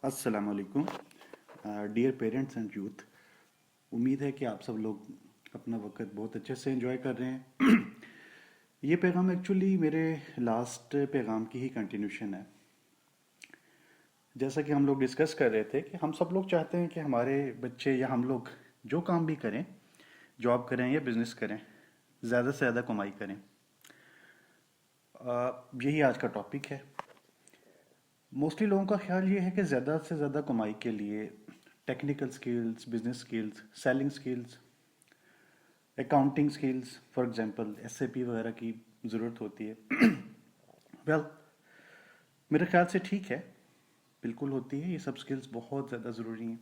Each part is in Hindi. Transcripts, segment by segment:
अस्सलाम वालेकुम डियर पेरेंट्स एंड यूथ। उम्मीद है कि आप सब लोग अपना वक्त बहुत अच्छे से एंजॉय कर रहे हैं। ये पैगाम एक्चुअली मेरे लास्ट पैगाम की ही कंटिन्यूशन है। जैसा कि हम लोग डिस्कस कर रहे थे कि हम सब लोग चाहते हैं कि हमारे बच्चे या हम लोग जो काम भी करें, जॉब करें या बिजनेस करें, ज़्यादा से ज़्यादा कमाई करें। यही आज का टॉपिक है। मोस्टली लोगों का ख्याल ये है कि ज़्यादा से ज़्यादा कमाई के लिए technical skills, business skills, selling skills, accounting skills, for example SAP वगैरह की ज़रूरत होती है। वेल, मेरे ख्याल से ठीक है, बिल्कुल होती है। ये सब स्किल्स बहुत ज़्यादा ज़रूरी हैं,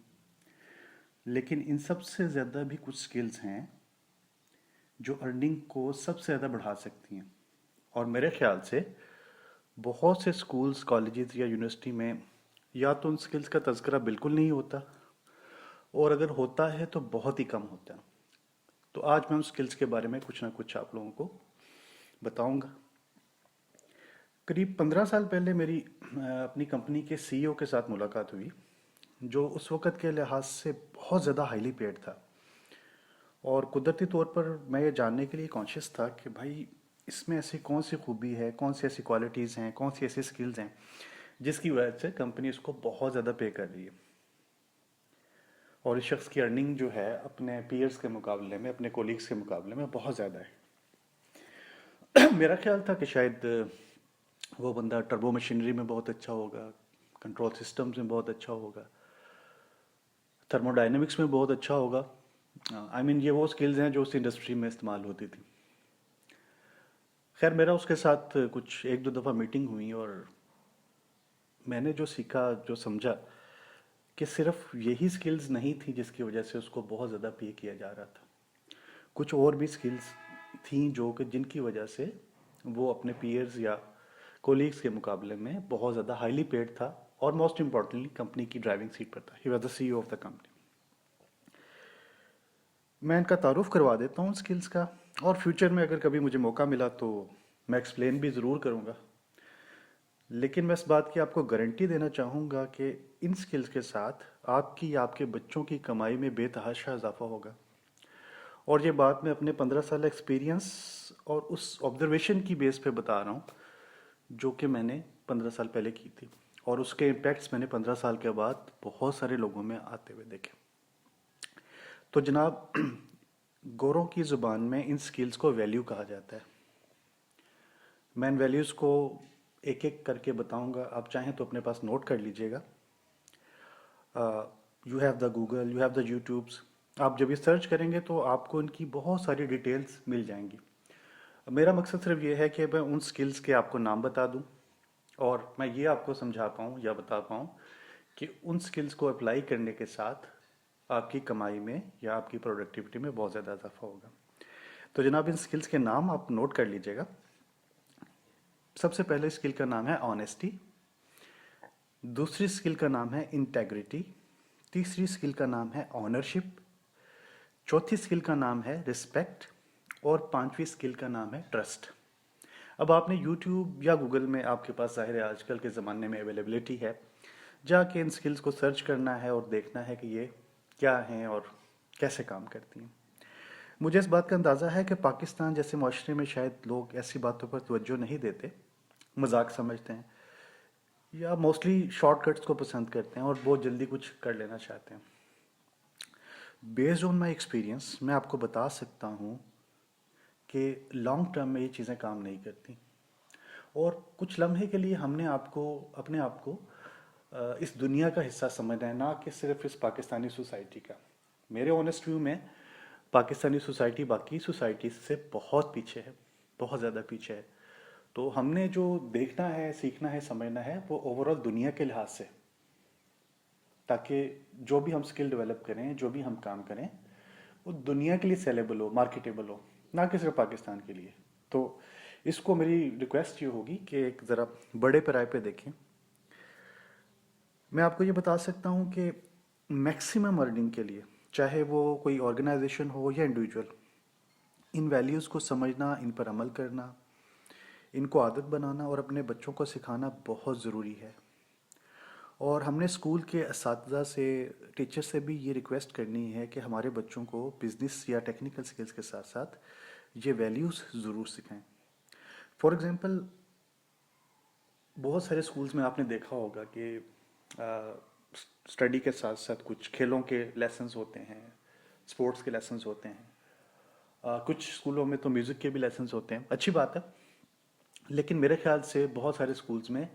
लेकिन इन सब से ज़्यादा भी कुछ स्किल्स हैं जो अर्निंग को सबसे ज़्यादा बढ़ा सकती हैं। और मेरे ख्याल से बहुत से स्कूल्स, कॉलेजेस या यूनिवर्सिटी में या तो उन स्किल्स का तज़किरा बिल्कुल नहीं होता, और अगर होता है तो बहुत ही कम होता है। तो आज मैं उन स्किल्स के बारे में कुछ ना कुछ आप लोगों को बताऊंगा। करीब 15 साल पहले मेरी अपनी कंपनी के सीईओ के साथ मुलाकात हुई, जो उस वक़्त के लिहाज से बहुत ज़्यादा हाईली पेड था। और कुदरती तौर पर मैं ये जानने के लिए कॉन्शियस था कि भाई, इसमें ऐसी कौन सी खूबी है, कौन सी ऐसी क्वालिटीज़ हैं, कौन सी ऐसी स्किल्स हैं जिसकी वजह से कंपनी उसको बहुत ज़्यादा पे कर रही है। और इस शख्स की अर्निंग जो है अपने पीयर्स के मुकाबले में, अपने कोलीग्स के मुकाबले में बहुत ज़्यादा है। मेरा ख्याल था कि शायद वो बंदा टर्बो मशीनरी में बहुत अच्छा होगा, कंट्रोल सिस्टम्स में बहुत अच्छा होगा, थर्मोडायनेमिक्स में बहुत अच्छा होगा। ये वो स्किल्स हैं जो उस इंडस्ट्री में इस्तेमाल होती थी। खैर, मेरा उसके साथ कुछ एक दो दफ़ा मीटिंग हुई, और मैंने जो सीखा, जो समझा कि सिर्फ यही स्किल्स नहीं थी जिसकी वजह से उसको बहुत ज़्यादा पे किया जा रहा था। कुछ और भी स्किल्स थी जो कि जिनकी वजह से वो अपने पीयर्स या कोलीग्स के मुकाबले में बहुत ज़्यादा हाईली पेड था, और मोस्ट इम्पॉर्टेंटली कंपनी की ड्राइविंग सीट पर था। He was the CEO of the company. मैं इनका तारुफ करवा देता हूँ स्किल्स का, और फ्यूचर में अगर कभी मुझे मौका मिला तो मैं एक्सप्लेन भी ज़रूर करूँगा। लेकिन मैं इस बात की आपको गारंटी देना चाहूँगा कि इन स्किल्स के साथ आपकी या आपके बच्चों की कमाई में बेतहाशा इजाफा होगा। और ये बात मैं अपने 15 साल एक्सपीरियंस और उस ऑब्जर्वेशन की बेस पे बता रहा हूँ जो कि मैंने 15 साल पहले की थी, और उसके इम्पैक्ट्स मैंने 15 साल के बाद बहुत सारे लोगों में आते हुए देखे। तो जनाब, गोरों की ज़ुबान में इन स्किल्स को वैल्यू कहा जाता है। मैं इन वैल्यूज़ को एक एक करके बताऊंगा, आप चाहें तो अपने पास नोट कर लीजिएगा। You have the Google, you have the YouTubes. आप जब ये सर्च करेंगे तो आपको इनकी बहुत सारी डिटेल्स मिल जाएंगी। मेरा मकसद सिर्फ ये है कि मैं उन स्किल्स के आपको नाम बता दूं, और मैं ये आपको समझा पाऊँ या बता पाऊँ कि उन स्किल्स को अप्लाई करने के साथ आपकी कमाई में या आपकी प्रोडक्टिविटी में बहुत ज़्यादा इजाफा होगा। तो जनाब, इन स्किल्स के नाम आप नोट कर लीजिएगा। सबसे पहले स्किल का नाम है ऑनेस्टी। दूसरी स्किल का नाम है इंटेग्रिटी। तीसरी स्किल का नाम है ऑनरशिप। चौथी स्किल का नाम है रिस्पेक्ट। और पांचवी स्किल का नाम है ट्रस्ट। अब आपने यूट्यूब या गूगल में, आपके पास ज़ाहिर है आजकल के ज़माने में अवेलेबिलिटी है, जाके इन स्किल्स को सर्च करना है और देखना है कि ये क्या हैं और कैसे काम करती हैं। मुझे इस बात का अंदाज़ा है कि पाकिस्तान जैसे माशरे में शायद लोग ऐसी बातों पर तवज्जो नहीं देते, मजाक समझते हैं, या मोस्टली शॉर्टकट्स को पसंद करते हैं और बहुत जल्दी कुछ कर लेना चाहते हैं। बेस्ड ऑन माई एक्सपीरियंस मैं आपको बता सकता हूँ कि लॉन्ग टर्म में ये चीज़ें काम नहीं करती, और कुछ लम्हे के लिए हमने आपको, अपने आप को इस दुनिया का हिस्सा समझना है, ना कि सिर्फ इस पाकिस्तानी सोसाइटी का। मेरे ऑनेस्ट व्यू में पाकिस्तानी सोसाइटी बाकी सोसाइटी से बहुत पीछे है, बहुत ज़्यादा पीछे है। तो हमने जो देखना है, सीखना है, समझना है, वो ओवरऑल दुनिया के लिहाज से, ताकि जो भी हम स्किल डेवलप करें, जो भी हम काम करें, वो दुनिया के लिए सेलेबल हो, मार्केटेबल हो, ना कि सिर्फ पाकिस्तान के लिए। तो इसको मेरी रिक्वेस्ट ये होगी कि एक ज़रा बड़े पैमाने पे देखें। मैं आपको ये बता सकता हूँ कि मैक्सिमम अर्निंग के लिए, चाहे वो कोई ऑर्गेनाइजेशन हो या इंडिविजुअल, इन वैल्यूज़ को समझना, इन पर अमल करना, इनको आदत बनाना और अपने बच्चों को सिखाना बहुत ज़रूरी है। और हमने स्कूल के असातिज़ा से, टीचर से भी ये रिक्वेस्ट करनी है कि हमारे बच्चों को बिजनेस या टेक्निकल स्किल्स के साथ साथ ये वैल्यूज़ ज़रूर सिखाएं। फॉर एग्ज़ाम्पल, बहुत सारे स्कूल्स में आपने देखा होगा कि स्टडी के साथ साथ कुछ खेलों के लेसन्स होते हैं, स्पोर्ट्स के लेसन्स होते हैं। कुछ स्कूलों में तो म्यूज़िक के भी लेसन्स होते हैं, अच्छी बात है। लेकिन मेरे ख्याल से बहुत सारे स्कूल्स में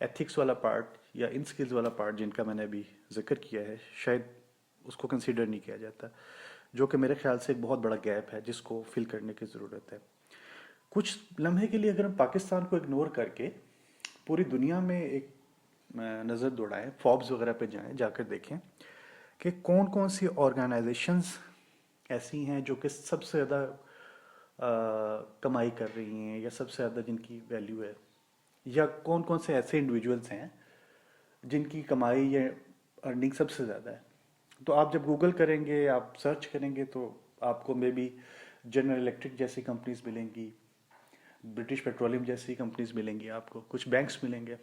एथिक्स वाला पार्ट या इन स्किल्स वाला पार्ट जिनका मैंने अभी जिक्र किया है, शायद उसको कंसीडर नहीं किया जाता, जो कि मेरे ख्याल से एक बहुत बड़ा गैप है जिसको फिल करने की ज़रूरत है। कुछ लम्हे के लिए अगर हम पाकिस्तान को इग्नोर करके पूरी दुनिया में एक नज़र दौड़ाएं, फॉर्ब्स वगैरह पे जाएं, जाकर देखें कि कौन कौन सी ऑर्गेनाइजेशंस ऐसी हैं जो कि सबसे ज़्यादा कमाई कर रही हैं या सबसे ज़्यादा जिनकी वैल्यू है, या कौन कौन से ऐसे इंडिविजुअल्स हैं जिनकी कमाई या अर्निंग सबसे ज़्यादा है। तो आप जब गूगल करेंगे, आप सर्च करेंगे, तो आपको मे बी जनरल इलेक्ट्रिक जैसी कंपनीज मिलेंगी, ब्रिटिश पेट्रोलियम जैसी कंपनीज मिलेंगी, आपको कुछ बैंक्स मिलेंगे,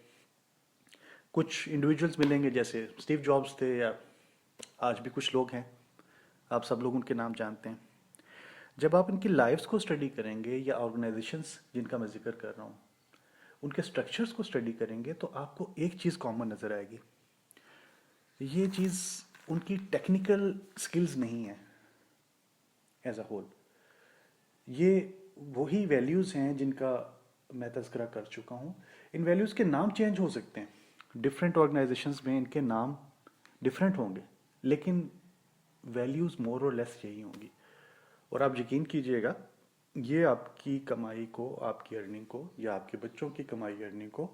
कुछ इंडिविजुअल्स मिलेंगे जैसे स्टीव जॉब्स थे, या आज भी कुछ लोग हैं, आप सब लोग उनके नाम जानते हैं। जब आप इनकी लाइफ्स को स्टडी करेंगे या ऑर्गेनाइजेशंस जिनका मैं जिक्र कर रहा हूँ उनके स्ट्रक्चर्स को स्टडी करेंगे, तो आपको एक चीज़ कॉमन नज़र आएगी। ये चीज़ उनकी टेक्निकल स्किल्स नहीं है एज अ होल। ये वही वैल्यूज़ हैं जिनका मैं तज़किरा कर चुका हूँ। इन वैल्यूज़ के नाम चेंज हो सकते हैं, डिफरेंट ऑर्गेनाइजेशंस में इनके नाम डिफरेंट होंगे, लेकिन वैल्यूज़ मोर और लेस यही होंगी। और आप यकीन कीजिएगा, ये आपकी कमाई को, आपकी अर्निंग को, या आपके बच्चों की कमाई अर्निंग को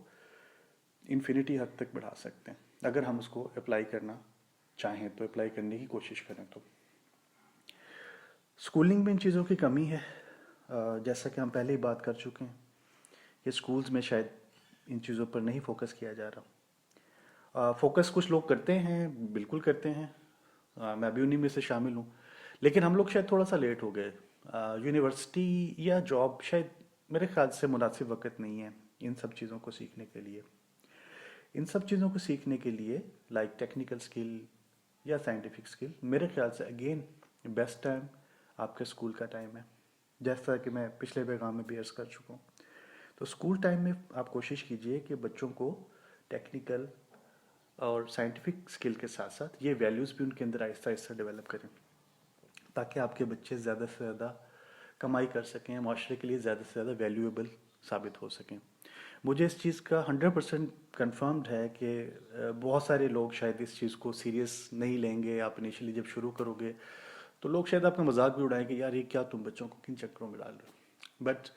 इन्फिनिटी हद तक बढ़ा सकते हैं, अगर हम उसको अप्लाई करना चाहें, तो अप्लाई करने की कोशिश करें तो। स्कूलिंग में इन चीज़ों की कमी है, जैसा कि हम पहले ही बात कर चुके हैं कि स्कूल्स में शायद इन चीज़ों पर नहीं फोकस किया जा रहा। फोकस कुछ लोग करते हैं, बिल्कुल करते हैं, मैं भी उन्हीं में से शामिल हूँ, लेकिन हम लोग शायद थोड़ा सा लेट हो गए। यूनिवर्सिटी या जॉब शायद मेरे ख्याल से मुनासिब वक्त नहीं है इन सब चीज़ों को सीखने के लिए। इन सब चीज़ों को सीखने के लिए लाइक टेक्निकल स्किल या साइंटिफिक स्किल, मेरे ख्याल से अगेन बेस्ट टाइम आपके स्कूल का टाइम है, जैसा कि मैं पिछले पैगाम में भी अर्ज़ कर चुका हूँ। तो स्कूल टाइम में आप कोशिश कीजिए कि बच्चों को टेक्निकल और साइंटिफिक स्किल के साथ साथ ये वैल्यूज़ भी उनके अंदर आहिस्ता आहिस्ता डेवलप करें, ताकि आपके बच्चे ज़्यादा से ज़्यादा कमाई कर सकें, माशरे के लिए ज़्यादा से ज़्यादा वैल्यूएबल साबित हो सकें। मुझे इस चीज़ का 100% कन्फर्म्ड है कि बहुत सारे लोग शायद इस चीज़ को सीरियस नहीं लेंगे। आप इनिशियली जब शुरू करोगे तो लोग शायद आपका मजाक भी उड़ाएंगे, यार ये क्या तुम बच्चों को किन चक्करों में डाल रहे हो। बट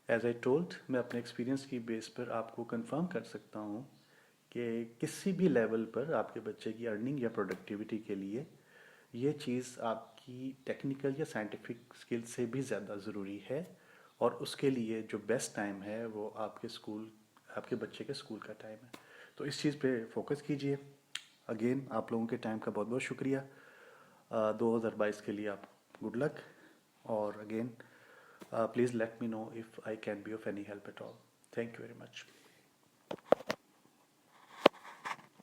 एज आई टोल्ड, मैं अपने एक्सपीरियंस की बेस पर आपको कंफर्म कर सकता हूँ कि किसी भी लेवल पर आपके बच्चे की अर्निंग या प्रोडक्टिविटी के लिए ये चीज़ आपकी टेक्निकल या साइंटिफिक स्किल से भी ज़्यादा ज़रूरी है। और उसके लिए जो बेस्ट टाइम है वो आपके स्कूल, आपके बच्चे के स्कूल का टाइम है। तो इस चीज़ पे फोकस कीजिए। अगेन आप लोगों के टाइम का बहुत बहुत शुक्रिया। 2022 के लिए आप गुड लक। और again please let me know if I can be of any help at all. Thank you very much.